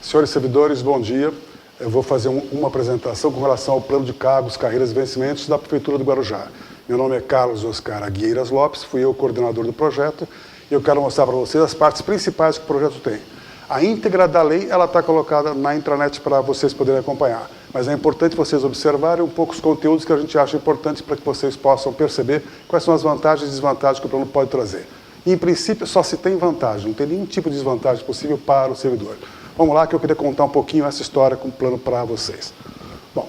Senhores servidores, bom dia. Eu vou fazer uma apresentação com relação ao plano de cargos, carreiras e vencimentos da Prefeitura do Guarujá. Meu nome é Carlos Oscar Agueiras Lopes, fui eu o coordenador do projeto e eu quero mostrar para vocês as partes principais que o projeto tem. A íntegra da lei ela está colocada na intranet para vocês poderem acompanhar, mas é importante vocês observarem um pouco os conteúdos que a gente acha importantes para que vocês possam perceber quais são as vantagens e desvantagens que o plano pode trazer. E, em princípio, só se tem vantagem, não tem nenhum tipo de desvantagem possível para o servidor. Vamos lá que eu queria contar um pouquinho essa história com o plano para vocês. Bom,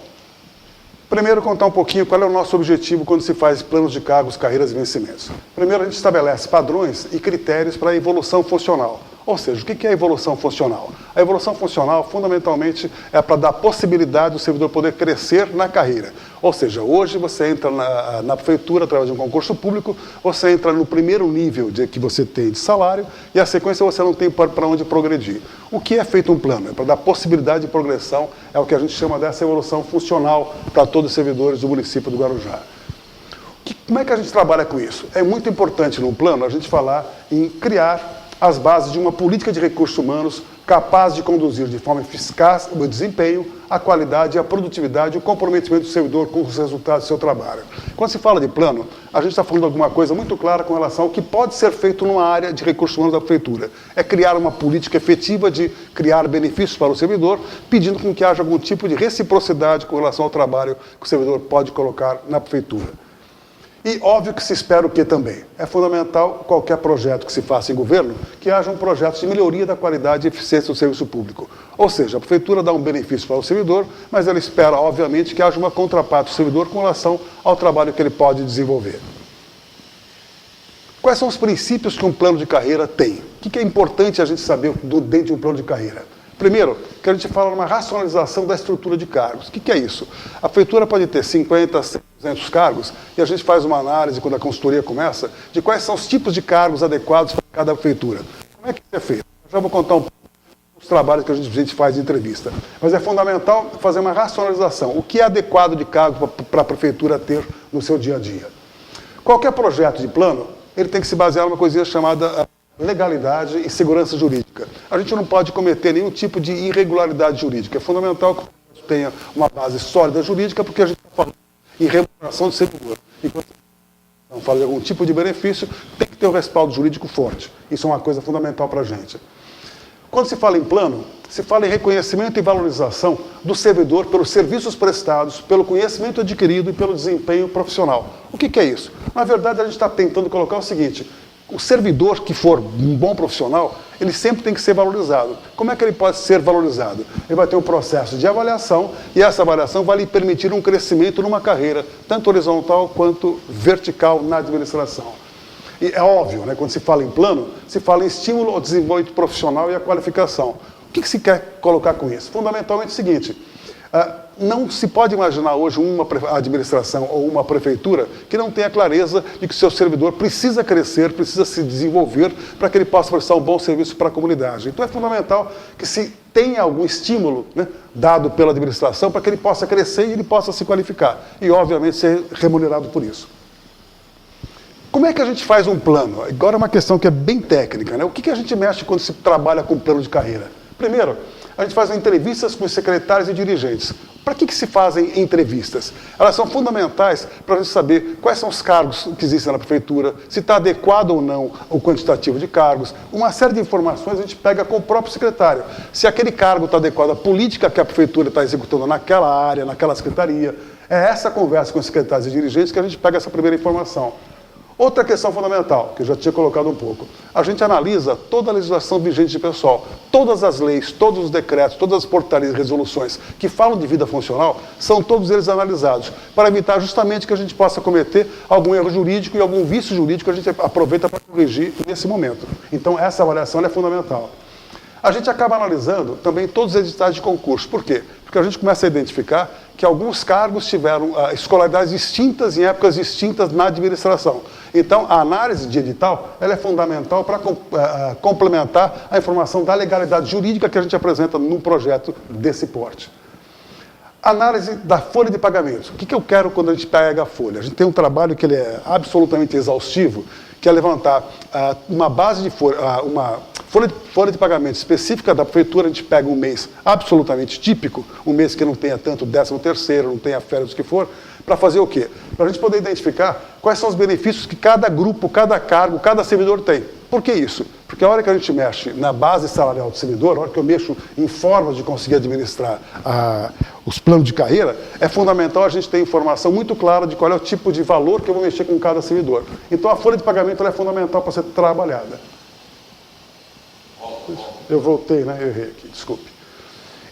primeiro contar um pouquinho qual é o nosso objetivo quando se faz planos de cargos, carreiras e vencimentos. Primeiro a gente estabelece padrões e critérios para a evolução funcional. Ou seja, o que é a evolução funcional? A evolução funcional, fundamentalmente, é para dar possibilidade do servidor poder crescer na carreira. Ou seja, hoje você entra na prefeitura através de um concurso público, você entra no primeiro nível que você tem de salário e a sequência você não tem para onde progredir. O que é feito um plano? É para dar possibilidade de progressão, é o que a gente chama dessa evolução funcional para todos os servidores do município do Guarujá. Como é que a gente trabalha com isso? É muito importante no plano a gente falar em criar as bases de uma política de recursos humanos capaz de conduzir de forma eficaz o desempenho, a qualidade, a produtividade e o comprometimento do servidor com os resultados do seu trabalho. Quando se fala de plano, a gente está falando de alguma coisa muito clara com relação ao que pode ser feito numa área de recursos humanos da prefeitura. É criar uma política efetiva de criar benefícios para o servidor, pedindo com que haja algum tipo de reciprocidade com relação ao trabalho que o servidor pode colocar na prefeitura. E óbvio que se espera o que também? É fundamental qualquer projeto que se faça em governo, que haja um projeto de melhoria da qualidade e eficiência do serviço público. Ou seja, a prefeitura dá um benefício para o servidor, mas ela espera, obviamente, que haja uma contraparte do servidor com relação ao trabalho que ele pode desenvolver. Quais são os princípios que um plano de carreira tem? O que é importante a gente saber dentro de um plano de carreira? Primeiro, que a gente fala numa racionalização da estrutura de cargos. O que é isso? A prefeitura pode ter 50, 100, 200 cargos e a gente faz uma análise, quando a consultoria começa, de quais são os tipos de cargos adequados para cada prefeitura. Como é que isso é feito? Eu já vou contar um pouco dos trabalhos que a gente faz de entrevista. Mas é fundamental fazer uma racionalização. O que é adequado de cargo para a prefeitura ter no seu dia a dia? Qualquer projeto de plano, ele tem que se basear numa coisinha chamada legalidade e segurança jurídica. A gente não pode cometer nenhum tipo de irregularidade jurídica. É fundamental que o projeto tenha uma base sólida jurídica, porque a gente está falando em remuneração do servidor. E quando não fala de algum tipo de benefício, tem que ter um respaldo jurídico forte. Isso é uma coisa fundamental para a gente. Quando se fala em plano, se fala em reconhecimento e valorização do servidor pelos serviços prestados, pelo conhecimento adquirido e pelo desempenho profissional. O que é isso? Na verdade, a gente está tentando colocar o seguinte: o servidor que for um bom profissional, ele sempre tem que ser valorizado. Como é que ele pode ser valorizado? Ele vai ter um processo de avaliação e essa avaliação vai lhe permitir um crescimento numa carreira, tanto horizontal quanto vertical na administração. E é óbvio, né, quando se fala em plano, se fala em estímulo ao desenvolvimento profissional e à qualificação. O que se quer colocar com isso? Fundamentalmente o seguinte: não se pode imaginar hoje uma administração ou uma prefeitura que não tenha clareza de que o seu servidor precisa crescer, precisa se desenvolver para que ele possa prestar um bom serviço para a comunidade. Então é fundamental que se tenha algum estímulo, né, dado pela administração para que ele possa crescer e ele possa se qualificar. E, obviamente, ser remunerado por isso. Como é que a gente faz um plano? Agora é uma questão que é bem técnica, né? O que a gente mexe quando se trabalha com plano de carreira? Primeiro, a gente faz entrevistas com os secretários e dirigentes. Para que se fazem entrevistas? Elas são fundamentais para a gente saber quais são os cargos que existem na prefeitura, se está adequado ou não o quantitativo de cargos. Uma série de informações a gente pega com o próprio secretário. Se aquele cargo está adequado à política que a prefeitura está executando naquela área, naquela secretaria. É essa conversa com os secretários e dirigentes que a gente pega essa primeira informação. Outra questão fundamental, que eu já tinha colocado um pouco, a gente analisa toda a legislação vigente de pessoal, todas as leis, todos os decretos, todas as portarias e resoluções que falam de vida funcional, são todos eles analisados, para evitar justamente que a gente possa cometer algum erro jurídico e algum vício jurídico que a gente aproveita para corrigir nesse momento. Então essa avaliação é fundamental. A gente acaba analisando também todos os editais de concurso. Por quê? Porque a gente começa a identificar que alguns cargos tiveram escolaridades distintas em épocas distintas na administração. Então, a análise de edital ela é fundamental para complementar a informação da legalidade jurídica que a gente apresenta num projeto desse porte. Análise da folha de pagamentos. O que eu quero quando a gente pega a folha? A gente tem um trabalho que ele é absolutamente exaustivo, que é levantar uma base de folha, uma folha de pagamento específica da prefeitura. A gente pega um mês absolutamente típico, um mês que não tenha tanto 13º, não tenha férias, o que for, para fazer o quê? Para a gente poder identificar quais são os benefícios que cada grupo, cada cargo, cada servidor tem. Por que isso? Porque a hora que a gente mexe na base salarial do servidor, a hora que eu mexo em formas de conseguir administrar os planos de carreira, é fundamental a gente ter informação muito clara de qual é o tipo de valor que eu vou mexer com cada servidor. Então a folha de pagamento ela é fundamental para ser trabalhada. Eu voltei, né? Eu errei aqui, desculpe.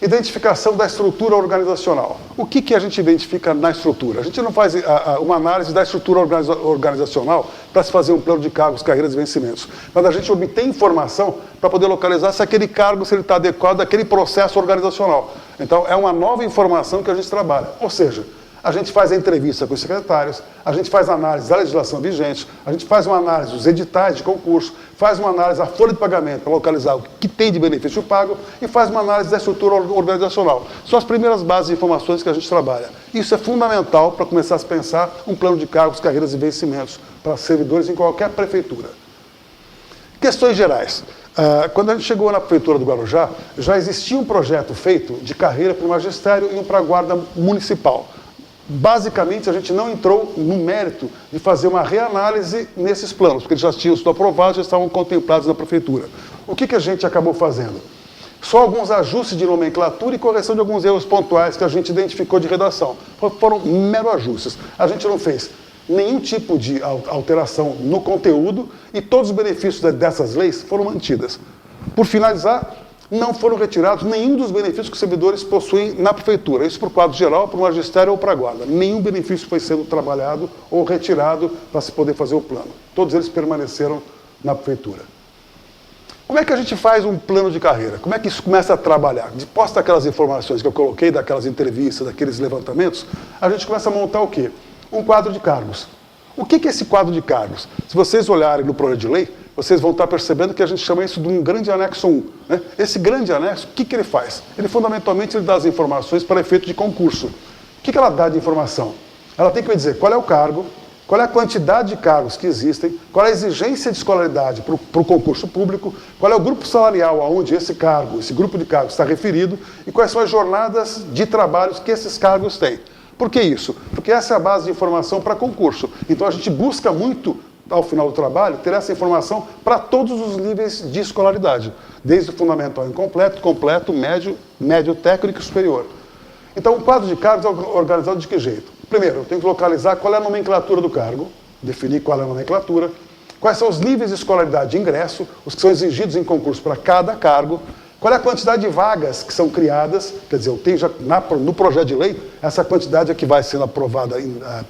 Identificação da estrutura organizacional. O que a gente identifica na estrutura? A gente não faz uma análise da estrutura organizacional para se fazer um plano de cargos, carreiras e vencimentos. Mas a gente obtém informação para poder localizar se aquele cargo se ele está adequado àquele processo organizacional. Então, é uma nova informação que a gente trabalha. Ou seja, a gente faz a entrevista com os secretários, a gente faz a análise da legislação vigente, a gente faz uma análise dos editais de concurso, faz uma análise da folha de pagamento para localizar o que tem de benefício pago e faz uma análise da estrutura organizacional. São as primeiras bases de informações que a gente trabalha. Isso é fundamental para começar a pensar um plano de cargos, carreiras e vencimentos para servidores em qualquer prefeitura. Questões gerais. Quando a gente chegou na prefeitura do Guarujá, já existia um projeto feito de carreira para o magistério e um para a guarda municipal. Basicamente, a gente não entrou no mérito de fazer uma reanálise nesses planos, porque eles já tinham sido aprovados, já estavam contemplados na prefeitura. O que a gente acabou fazendo? Só alguns ajustes de nomenclatura e correção de alguns erros pontuais que a gente identificou de redação. Foram meros ajustes. A gente não fez nenhum tipo de alteração no conteúdo e todos os benefícios dessas leis foram mantidas. Por finalizar, não foram retirados nenhum dos benefícios que os servidores possuem na prefeitura. Isso para o quadro geral, para o magistério ou para a guarda. Nenhum benefício foi sendo trabalhado ou retirado para se poder fazer o plano. Todos eles permaneceram na prefeitura. Como é que a gente faz um plano de carreira? Como é que isso começa a trabalhar? Depois daquelas informações que eu coloquei, daquelas entrevistas, daqueles levantamentos, a gente começa a montar o quê? Um quadro de cargos. O que é esse quadro de cargos? Se vocês olharem no projeto de lei, vocês vão estar percebendo que a gente chama isso de um grande anexo 1. Né? Esse grande anexo, o que ele faz? Ele fundamentalmente dá as informações para efeito de concurso. O que ela dá de informação? Ela tem que me dizer qual é o cargo, qual é a quantidade de cargos que existem, qual é a exigência de escolaridade para o concurso público, qual é o grupo salarial aonde esse cargo, esse grupo de cargos está referido e quais são as jornadas de trabalhos que esses cargos têm. Por que isso? Porque essa é a base de informação para concurso. Então a gente busca muito, ao final do trabalho, ter essa informação para todos os níveis de escolaridade, desde o fundamental incompleto, completo, médio, médio técnico e superior. Então o quadro de cargos é organizado de que jeito? Primeiro, eu tenho que localizar qual é a nomenclatura do cargo, definir qual é a nomenclatura, quais são os níveis de escolaridade de ingresso, os que são exigidos em concurso para cada cargo, qual é a quantidade de vagas que são criadas, quer dizer, eu tenho já no projeto de lei, essa quantidade é que vai sendo aprovada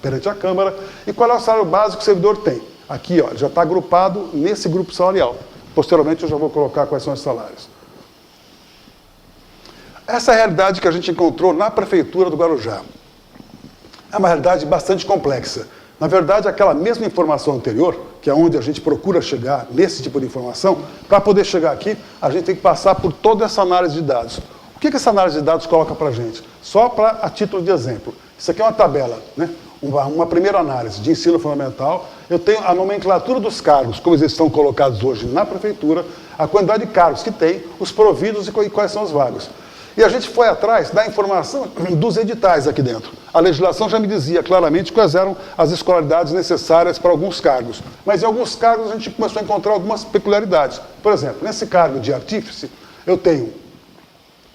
perante a Câmara, e qual é o salário básico que o servidor tem. Aqui, ó, já está agrupado nesse grupo salarial. Posteriormente, eu já vou colocar quais são os salários. Essa é a realidade que a gente encontrou na prefeitura do Guarujá. É uma realidade bastante complexa. Na verdade, aquela mesma informação anterior, que é onde a gente procura chegar nesse tipo de informação, para poder chegar aqui, a gente tem que passar por toda essa análise de dados. O que essa análise de dados coloca para a gente? Só a título de exemplo. Isso aqui é uma tabela, né? Uma primeira análise de ensino fundamental. Eu tenho a nomenclatura dos cargos, como eles estão colocados hoje na prefeitura, a quantidade de cargos que tem, os providos e quais são os vagos. E a gente foi atrás da informação dos editais aqui dentro. A legislação já me dizia claramente quais eram as escolaridades necessárias para alguns cargos. Mas em alguns cargos a gente começou a encontrar algumas peculiaridades. Por exemplo, nesse cargo de artífice,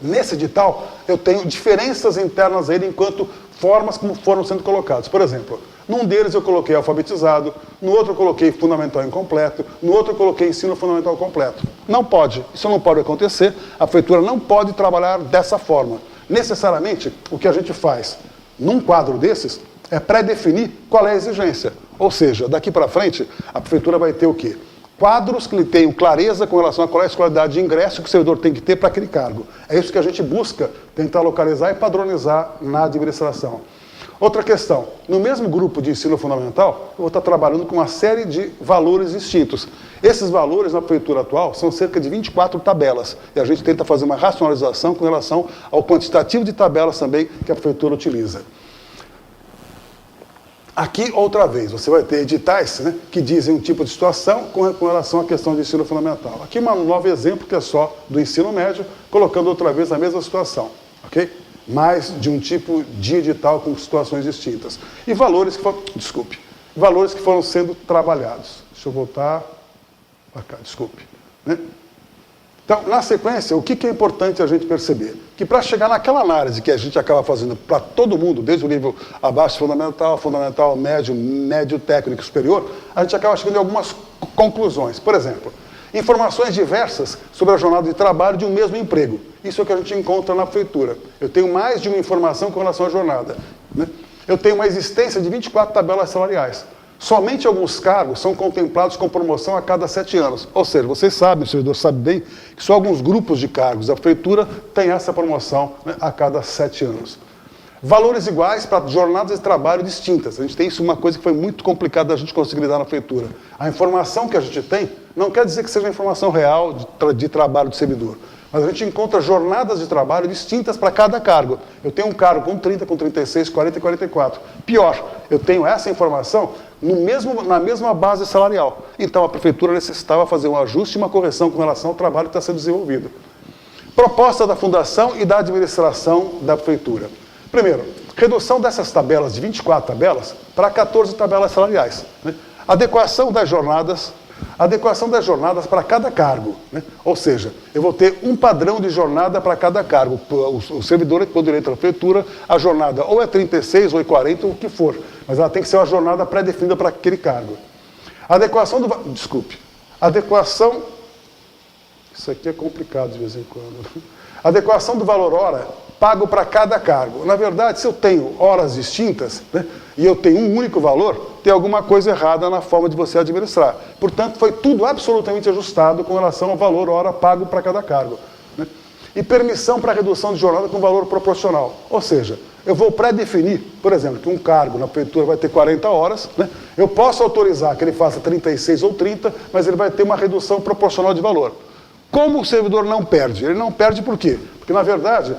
nesse edital, eu tenho diferenças internas a ele enquanto formas como foram sendo colocadas. Por exemplo, num deles eu coloquei alfabetizado, no outro eu coloquei fundamental incompleto, no outro eu coloquei ensino fundamental completo. Não pode, isso não pode acontecer, a prefeitura não pode trabalhar dessa forma. Necessariamente, o que a gente faz num quadro desses é pré-definir qual é a exigência. Ou seja, daqui para frente, a prefeitura vai ter o quê? Quadros que lhe tenham clareza com relação a qual é a escolaridade de ingresso que o servidor tem que ter para aquele cargo. É isso que a gente busca tentar localizar e padronizar na administração. Outra questão, no mesmo grupo de ensino fundamental, eu vou estar trabalhando com uma série de valores distintos. Esses valores na prefeitura atual são cerca de 24 tabelas, e a gente tenta fazer uma racionalização com relação ao quantitativo de tabelas também que a prefeitura utiliza. Aqui, outra vez, você vai ter editais, né, que dizem um tipo de situação com relação à questão de ensino fundamental. Aqui um novo exemplo que é só do ensino médio, colocando outra vez a mesma situação, ok? Mais de um tipo de edital com situações distintas. E valores que foram, valores que foram sendo trabalhados. Deixa eu voltar para cá, né? Então, na sequência, o que é importante a gente perceber? Que para chegar naquela análise que a gente acaba fazendo para todo mundo, desde o nível abaixo fundamental, fundamental, médio, médio técnico e superior, a gente acaba chegando em algumas conclusões. Por exemplo, informações diversas sobre a jornada de trabalho de um mesmo emprego. Isso é o que a gente encontra na prefeitura. Eu tenho mais de uma informação com relação à jornada, né? Eu tenho uma existência de 24 tabelas salariais. Somente alguns cargos são contemplados com promoção a cada 7 anos. Ou seja, vocês sabem, o servidor sabe bem, que só alguns grupos de cargos da prefeitura têm essa promoção, né, a cada 7 anos. Valores iguais para jornadas de trabalho distintas. A gente tem isso, uma coisa que foi muito complicada da gente conseguir lidar na prefeitura. A informação que a gente tem não quer dizer que seja a informação real de trabalho do servidor. Mas a gente encontra jornadas de trabalho distintas para cada cargo. Eu tenho um cargo com 30, com 36, 40 e 44. Pior, eu tenho essa informação na mesma base salarial. Então a prefeitura necessitava fazer um ajuste e uma correção com relação ao trabalho que está sendo desenvolvido. Proposta da fundação e da administração da prefeitura. Primeiro, redução dessas tabelas de 24 tabelas para 14 tabelas salariais, né? Adequação das jornadas para cada cargo, né? Ou seja, eu vou ter um padrão de jornada para cada cargo. O servidor que poderia entrar na prefeitura, a jornada ou é 36 ou é 40, o que for, mas ela tem que ser uma jornada pré-definida para aquele cargo. Adequação isso aqui é complicado de vez em quando. Adequação do valor hora pago para cada cargo. Na verdade, se eu tenho horas distintas, né, e eu tenho um único valor, tem alguma coisa errada na forma de você administrar. Portanto, foi tudo absolutamente ajustado com relação ao valor hora pago para cada cargo, né? E permissão para redução de jornada com valor proporcional. Ou seja, eu vou pré-definir, por exemplo, que um cargo na prefeitura vai ter 40 horas, né? Eu posso autorizar que ele faça 36 ou 30, mas ele vai ter uma redução proporcional de valor. Como o servidor não perde? Ele não perde por quê? Porque, na verdade,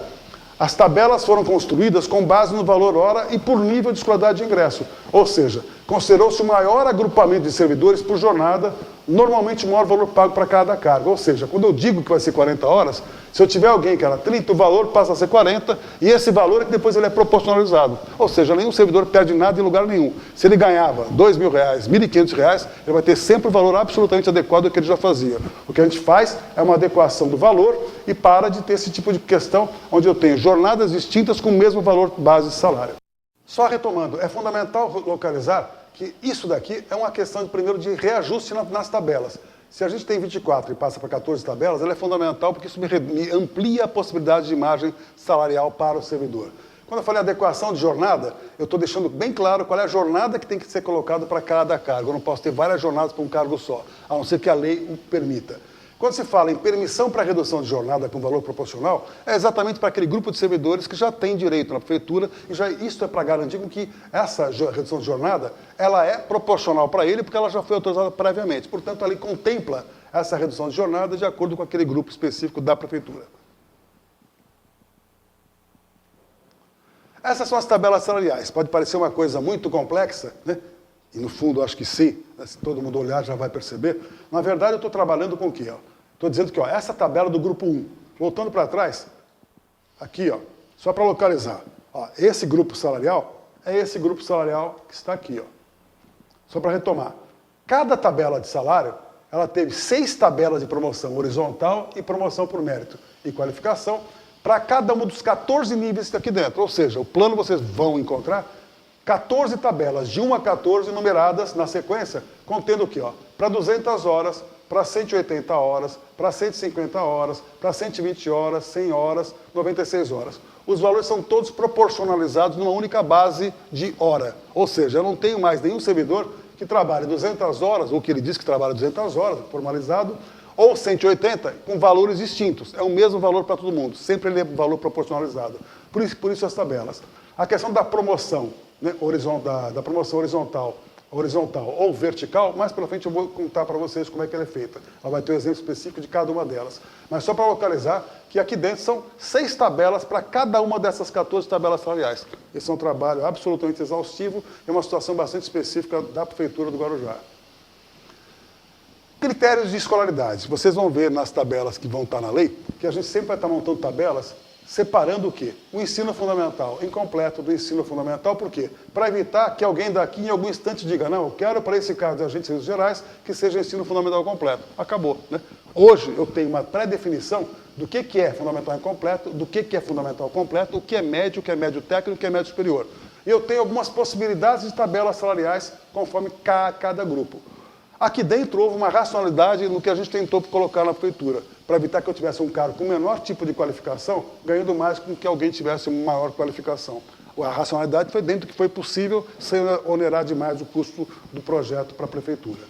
as tabelas foram construídas com base no valor hora e por nível de escolaridade de ingresso. Ou seja, considerou-se o maior agrupamento de servidores por jornada, normalmente o maior valor pago para cada cargo. Ou seja, quando eu digo que vai ser 40 horas, se eu tiver alguém que era 30, o valor passa a ser 40, e esse valor é que depois ele é proporcionalizado. Ou seja, nenhum servidor perde nada em lugar nenhum. Se ele ganhava R$2.000, R$1.500, ele vai ter sempre o valor absolutamente adequado ao que ele já fazia. O que a gente faz é uma adequação do valor e para de ter esse tipo de questão onde eu tenho jornadas distintas com o mesmo valor base de salário. Só retomando, é fundamental localizar que isso daqui é uma questão, primeiro, de reajuste nas tabelas. Se a gente tem 24 e passa para 14 tabelas, ela é fundamental porque isso me amplia a possibilidade de margem salarial para o servidor. Quando eu falei adequação de jornada, eu estou deixando bem claro qual é a jornada que tem que ser colocada para cada cargo. Eu não posso ter várias jornadas para um cargo só, a não ser que a lei o permita. Quando se fala em permissão para redução de jornada com valor proporcional, é exatamente para aquele grupo de servidores que já tem direito na prefeitura, e já isso é para garantir que essa redução de jornada ela é proporcional para ele, porque ela já foi autorizada previamente. Portanto, a lei contempla essa redução de jornada de acordo com aquele grupo específico da prefeitura. Essas são as tabelas salariais. Pode parecer uma coisa muito complexa, né? E no fundo, acho que sim, se todo mundo olhar já vai perceber. Na verdade, eu estou trabalhando com o quê? Estou dizendo que essa tabela do grupo 1, voltando para trás, aqui, só para localizar. Esse grupo salarial é esse grupo salarial que está aqui. Só para retomar. Cada tabela de salário, ela teve 6 tabelas de promoção horizontal e promoção por mérito e qualificação para cada um dos 14 níveis que está aqui dentro. Ou seja, o plano vocês vão encontrar 14 tabelas, de 1 a 14, numeradas na sequência, contendo o quê? Para 200 horas, para 180 horas, para 150 horas, para 120 horas, 100 horas, 96 horas. Os valores são todos proporcionalizados numa única base de hora. Ou seja, eu não tenho mais nenhum servidor que trabalhe 200 horas, ou que ele diz que trabalha 200 horas, formalizado, ou 180, com valores distintos. É o mesmo valor para todo mundo, sempre ele é valor proporcionalizado. Por isso as tabelas. A questão da promoção, né, da promoção horizontal horizontal ou vertical, mais pela frente eu vou contar para vocês como é que ela é feita. Ela vai ter um exemplo específico de cada uma delas. Mas só para localizar que aqui dentro são 6 tabelas para cada uma dessas 14 tabelas salariais. Esse é um trabalho absolutamente exaustivo e uma situação bastante específica da Prefeitura do Guarujá. Critérios de escolaridade. Vocês vão ver nas tabelas que vão estar na lei que a gente sempre vai estar montando tabelas separando o quê? O ensino fundamental incompleto do ensino fundamental, por quê? Para evitar que alguém daqui em algum instante diga, não, eu quero para esse caso de agentes de serviços gerais que seja ensino fundamental completo. Acabou, né? Hoje eu tenho uma pré-definição do que é fundamental incompleto, do que é fundamental completo, o que é médio técnico, o que é médio superior. E eu tenho algumas possibilidades de tabelas salariais conforme cada grupo. Aqui dentro houve uma racionalidade no que a gente tentou colocar na prefeitura, para evitar que eu tivesse um cargo com menor tipo de qualificação, ganhando mais com que alguém tivesse maior qualificação. A racionalidade foi dentro do que foi possível, sem onerar demais o custo do projeto para a prefeitura.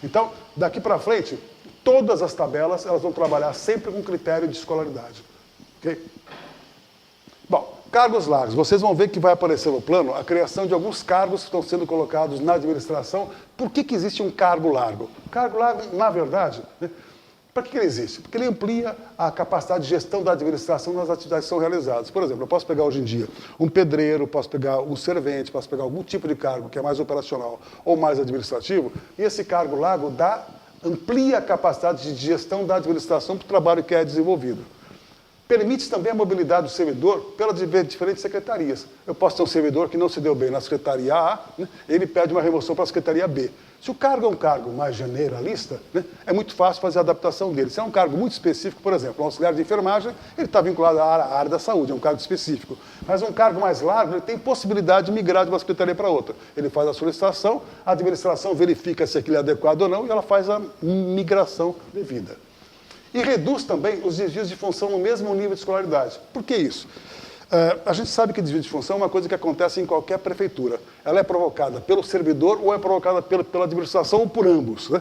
Então, daqui para frente, todas as tabelas elas vão trabalhar sempre com critério de escolaridade. Okay? Bom, cargos largos. Vocês vão ver que vai aparecer no plano a criação de alguns cargos que estão sendo colocados na administração. Por que existe um cargo largo? Cargo largo, na verdade, né, para que ele existe? Porque ele amplia a capacidade de gestão da administração nas atividades que são realizadas. Por exemplo, eu posso pegar hoje em dia um pedreiro, posso pegar um servente, posso pegar algum tipo de cargo que é mais operacional ou mais administrativo, e esse cargo largo amplia a capacidade de gestão da administração para o trabalho que é desenvolvido. Permite também a mobilidade do servidor pelas diferentes secretarias. Eu posso ter um servidor que não se deu bem na secretaria A, né, ele pede uma remoção para a secretaria B. Se o cargo é um cargo mais generalista, né, é muito fácil fazer a adaptação dele. Se é um cargo muito específico, por exemplo, um auxiliar de enfermagem, ele está vinculado à área da saúde, é um cargo específico. Mas um cargo mais largo, ele tem possibilidade de migrar de uma secretaria para outra. Ele faz a solicitação, a administração verifica se aquilo é adequado ou não e ela faz a migração devida. E reduz também os desvios de função no mesmo nível de escolaridade. Por que isso? A gente sabe que desvio de função é uma coisa que acontece em qualquer prefeitura. Ela é provocada pelo servidor ou é provocada pela administração ou por ambos, né?